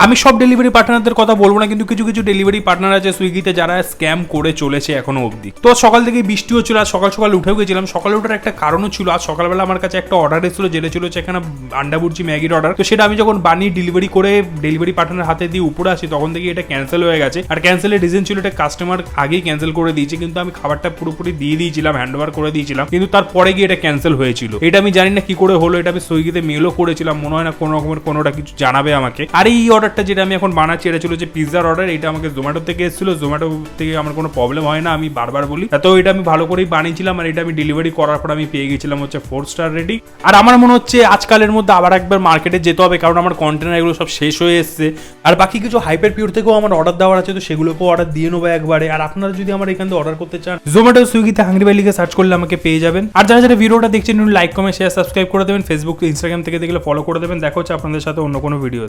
আমি সব ডেলিভারি পার্টনারদের কথা বলবো না, কিন্তু কিছু কিছু ডেলিভারি পার্টনার আছে সুইগিতে যারা স্ক্যাম করে চলেছে এখনো অবধি। তো সকাল থেকে বৃষ্টি হচ্ছিল, আজ সকাল সকাল উঠেও গেছিলাম। সকালে ওঠার একটা কারণও ছিল, আজ সকালবেলা আমার কাছে একটা অর্ডার এসেছিল, যেটা ছিল সেখানে আন্ডা বুর্জি ম্যাগির অর্ডার। তো সেটা আমি যখন বানিয়ে ডেলিভারি করে ডেলিভারি পার্টনার হাতে দিয়ে উপরে আসি, তখন থেকে এটা ক্যান্সেল হয়ে গেছে। আর ক্যান্সেলের রিজন ছিল এটা কাস্টমার আগেই ক্যান্সেল করে দিয়েছে, কিন্তু আমি খাবারটা পুরোপুরি দিয়ে দিয়েছিলাম, হ্যান্ড ওভার করে দিয়েছিলাম, কিন্তু তারপরে গিয়ে এটা ক্যান্সেল হয়েছিল। এটা আমি জানি না কি করে হলো, এটা আমি সুইগিতে মেলও করেছিলাম, মনে হয় না কোনো রকমের কোনোটা কিছু জানাবে আমাকে। আর এই অর্ডারটা যেটা আমি এখন বানাচ্ছি, এটা ছিল যে পিৎজার অর্ডার। এটা আমাকে জোম্যাটো থেকে এসেছিল, জোম্যাটো থেকে আমার কোনো প্রবলেম হয় না, আমি বারবার বলি। তো এটা আমি ভালো করেই বানিয়েছিলাম, আর এটা আমি ডেলিভারি করার পর আমি পেয়ে গেছিলাম হচ্ছে 4 স্টার রেটিং। আর আমার মনে হচ্ছে আজকালের মধ্যে আবার একবার মার্কেটে যেতে হবে, কারণ আমার কন্টেনার এগুলো সব শেষ হয়ে এসছে। আর বাকি কিছু হাইপার পিওর থেকেও আমার অর্ডার দেওয়ার আছে, তো সেগুলোকেও অর্ডার দিয়ে নেবো একবারে। আর আপনারা যদি আমার এখান থেকে অর্ডার করতে চান, জোম্যাটো সুইগিতে হাংরি বাই লিখে সার্চ করলে আমাকে পেয়ে যাবেন। আর যারা যারা ভিডিওটা দেখছেন লাইক কমেন্ট শেয়ার সাবস্ক্রাইব করে দেবেন, ফেসবুক ইনস্টাগ্রাম থেকে দেখলে ফলো করে দেবেন। দেখা হচ্ছে আপনাদের সাথে অন্য কোনো ভিডিও।